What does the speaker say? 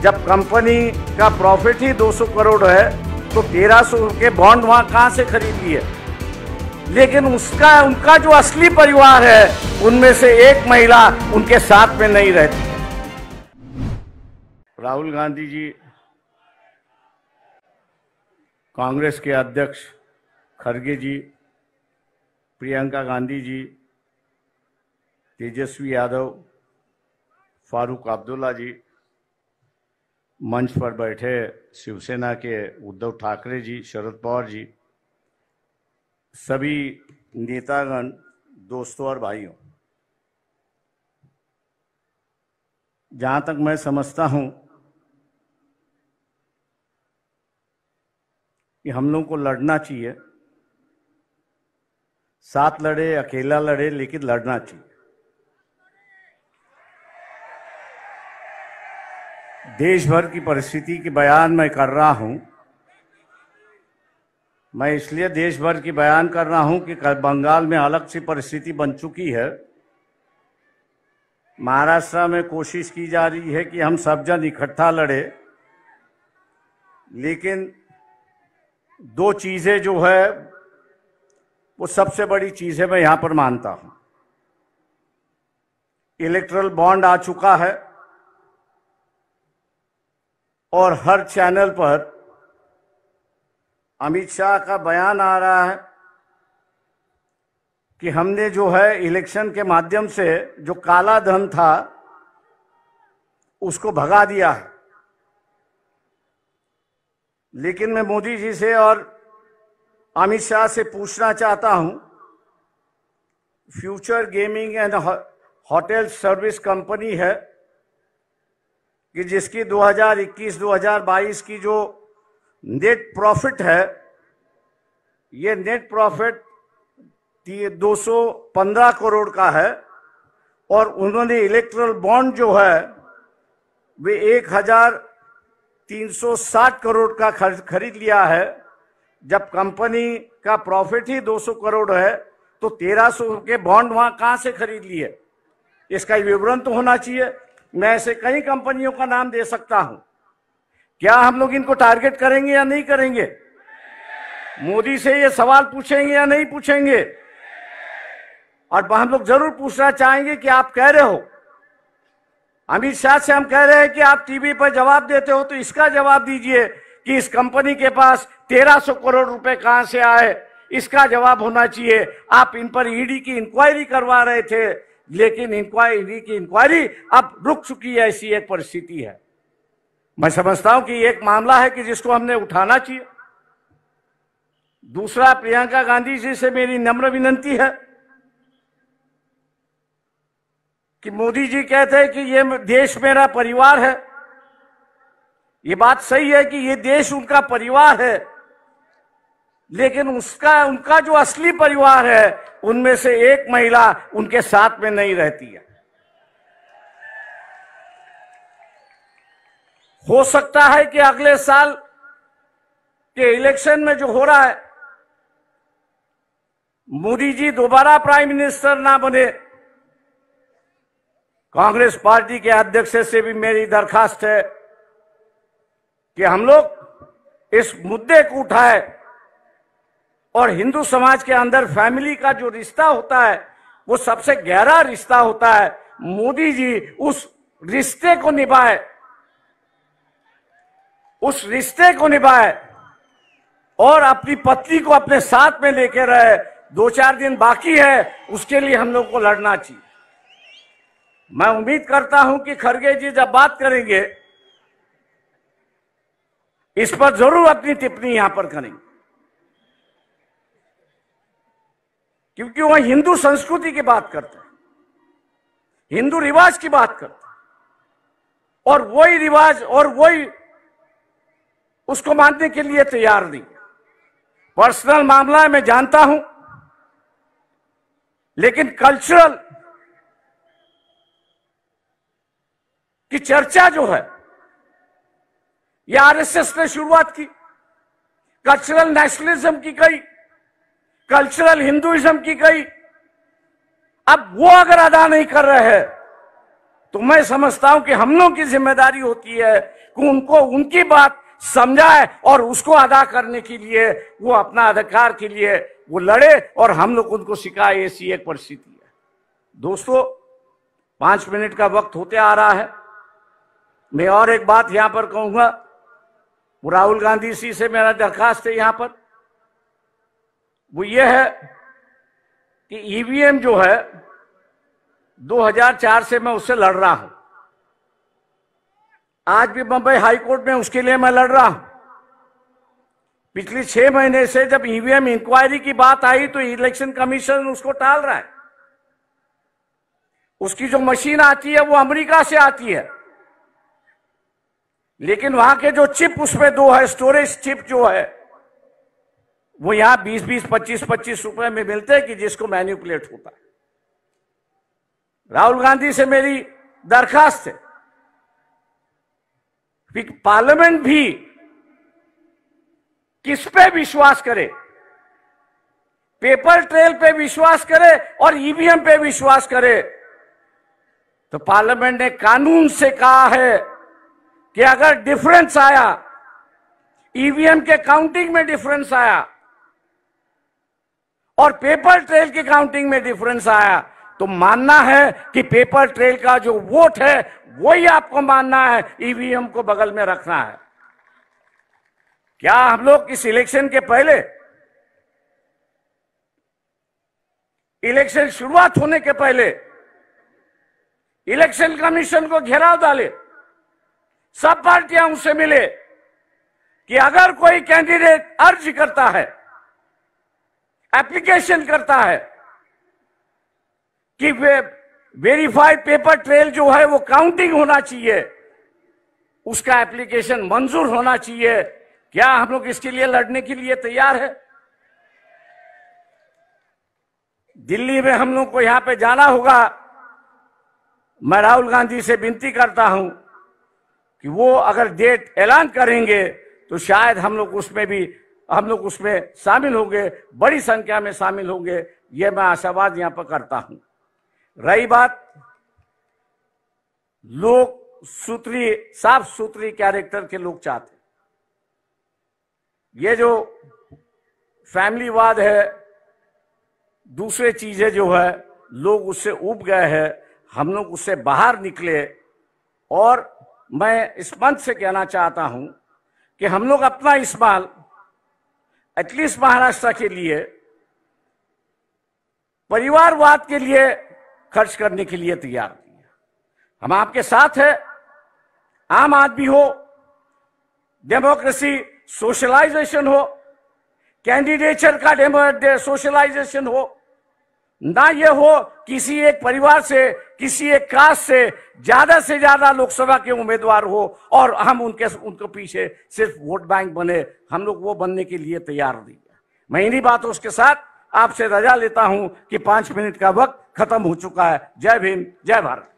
जब कंपनी का प्रॉफिट ही 200 करोड़ है तो 1300 के बॉन्ड वहां कहां से खरीद लिए। लेकिन उनका जो असली परिवार है उनमें से एक महिला उनके साथ में नहीं रहती। राहुल गांधी जी, कांग्रेस के अध्यक्ष खड़गे जी, प्रियंका गांधी जी, तेजस्वी यादव, फारूक अब्दुल्ला जी, मंच पर बैठे शिवसेना के उद्धव ठाकरे जी, शरद पवार जी, सभी नेतागण, दोस्तों और भाइयों, जहां तक मैं समझता हूं कि हम लोगों को लड़ना चाहिए, साथ लड़े अकेला लड़े, लेकिन लड़ना चाहिए। देश भर की परिस्थिति की बयान मैं कर रहा हूं। मैं इसलिए देश भर की बयान कर रहा हूं कि बंगाल में अलग सी परिस्थिति बन चुकी है। महाराष्ट्र में कोशिश की जा रही है कि हम सब जन इकट्ठा लड़े, लेकिन दो चीजें जो है वो सबसे बड़ी चीज है, मैं यहां पर मानता हूं। इलेक्टोरल बॉन्ड आ चुका है और हर चैनल पर अमित शाह का बयान आ रहा है कि हमने जो है इलेक्शन के माध्यम से जो काला धन था उसको भगा दिया है। लेकिन मैं मोदी जी से और अमित शाह से पूछना चाहता हूं, future gaming and hotel service company है कि जिसकी 2021-2022 की जो नेट प्रॉफिट है, ये नेट प्रॉफिट 215 करोड़ का है और उन्होंने इलेक्टोरल बॉन्ड जो है वे 1360 करोड़ का खरीद लिया है। जब कंपनी का प्रॉफिट ही 200 करोड़ है तो 1300 के बॉन्ड वहां कहां से खरीद लिए, इसका विवरण तो होना चाहिए। मैं ऐसे कई कंपनियों का नाम दे सकता हूं। क्या हम लोग इनको टारगेट करेंगे या नहीं करेंगे? मोदी से ये सवाल पूछेंगे या नहीं पूछेंगे? और हम लोग जरूर पूछना चाहेंगे कि आप कह रहे हो, अमित शाह से हम कह रहे हैं कि आप टीवी पर जवाब देते हो, तो इसका जवाब दीजिए कि इस कंपनी के पास 1300 करोड़ रुपए कहां से आए, इसका जवाब होना चाहिए। आप इन पर ईडी की इंक्वायरी करवा रहे थे, लेकिन ईडी की इंक्वायरी अब रुक चुकी है, ऐसी एक परिस्थिति है। मैं समझता हूं कि एक मामला है कि जिसको हमने उठाना चाहिए। दूसरा, प्रियंका गांधी जी से मेरी नम्र विनती है कि मोदी जी कहते हैं कि ये देश मेरा परिवार है। ये बात सही है कि ये देश उनका परिवार है, लेकिन उनका जो असली परिवार है उनमें से एक महिला उनके साथ में नहीं रहती है। हो सकता है कि अगले साल के इलेक्शन में जो हो रहा है, मोदी जी दोबारा प्राइम मिनिस्टर ना बने। कांग्रेस पार्टी के अध्यक्ष से भी मेरी दरखास्त है कि हम लोग इस मुद्दे को उठाए और हिंदू समाज के अंदर फैमिली का जो रिश्ता होता है वो सबसे गहरा रिश्ता होता है। मोदी जी उस रिश्ते को निभाए, उस रिश्ते को निभाए और अपनी पत्नी को अपने साथ में लेके रहे। 2-4 दिन बाकी है, उसके लिए हम लोग को लड़ना चाहिए। मैं उम्मीद करता हूं कि खड़गे जी जब बात करेंगे इस पर जरूर अपनी टिप्पणी यहां पर करेंगे, क्योंकि वह हिंदू संस्कृति की बात करते हैं, हिंदू रिवाज की बात करते हैं, और वही रिवाज और वही उसको मानने के लिए तैयार नहीं। पर्सनल मामला है, मैं जानता हूं, लेकिन कल्चरल की चर्चा जो है ये आरएसएस ने शुरुआत की, कल्चरल नेशनलिज्म की गई, कल्चरल हिंदुइज्म की गई। अब वो अगर अदा नहीं कर रहे हैं तो मैं समझता हूं कि हम लोग की जिम्मेदारी होती है कि उनको उनकी बात समझाए और उसको अदा करने के लिए वो अपना अधिकार के लिए वो लड़े और हम लोग उनको सिखाए। ऐसी एक परिस्थिति है। दोस्तों, 5 मिनट का वक्त होते आ रहा है। मैं और एक बात यहां पर कहूंगा, राहुल गांधी जी से मेरा दरखास्त है यहां पर, वो ये है कि ईवीएम जो है 2004 से मैं उससे लड़ रहा हूं। आज भी बंबई हाई कोर्ट में उसके लिए मैं लड़ रहा हूं। पिछले 6 महीने से जब ईवीएम इंक्वायरी की बात आई तो इलेक्शन कमीशन उसको टाल रहा है। उसकी जो मशीन आती है वो अमेरिका से आती है, लेकिन वहां के जो चिप उसमें 2 है, स्टोरेज चिप जो है, वो यहां 20-20, 25-25 रुपए में मिलते हैं कि जिसको मैनिपुलेट होता है। राहुल गांधी से मेरी दरखास्त है कि पार्लियामेंट भी किस पे विश्वास करे, पेपर ट्रेल पे विश्वास करे और ईवीएम पे विश्वास करे। तो पार्लियामेंट ने कानून से कहा है कि अगर डिफरेंस आया, ईवीएम के काउंटिंग में डिफरेंस आया और पेपर ट्रेल की काउंटिंग में डिफरेंस आया, तो मानना है कि पेपर ट्रेल का जो वोट है वही आपको मानना है, ईवीएम को बगल में रखना है। क्या हम लोग इस इलेक्शन के पहले, इलेक्शन शुरुआत होने के पहले इलेक्शन कमीशन को घेराव डाले, सब पार्टियां उससे मिले कि अगर कोई कैंडिडेट अर्ज करता है, एप्लीकेशन करता है कि वेरीफाइड पेपर ट्रेल जो है वो काउंटिंग होना चाहिए, उसका एप्लीकेशन मंजूर होना चाहिए। क्या हम लोग इसके लिए लड़ने के लिए तैयार है? दिल्ली में हम लोग को यहां पे जाना होगा। मैं राहुल गांधी से विनती करता हूं कि वो अगर डेट ऐलान करेंगे तो शायद हम लोग उसमें शामिल होंगे, बड़ी संख्या में शामिल होंगे, ये मैं आशावाद यहां पर करता हूं। रही बात लोग साफ सुथरी कैरेक्टर के लोग चाहते, ये जो फैमिलीवाद है, दूसरे चीजें जो है, लोग उससे उब गए हैं। हम लोग उससे बाहर निकले और मैं इस मंच से कहना चाहता हूं कि हम लोग अपना इस्तेमाल एटलीस्ट महाराष्ट्र के लिए परिवारवाद के लिए खर्च करने के लिए तैयार नहीं है। हम आपके साथ हैं। आम आदमी हो, डेमोक्रेसी सोशलाइजेशन हो, कैंडिडेचर का सोशलाइजेशन हो, ना ये हो किसी एक परिवार से, किसी एक कास्ट से ज्यादा लोकसभा के उम्मीदवार हो और हम उनके पीछे सिर्फ वोट बैंक बने। हम लोग वो बनने के लिए तैयार नहीं है। मैं इन्हीं बातों के साथ आपसे रजा लेता हूं कि 5 मिनट का वक्त खत्म हो चुका है। जय भीम, जय भारत।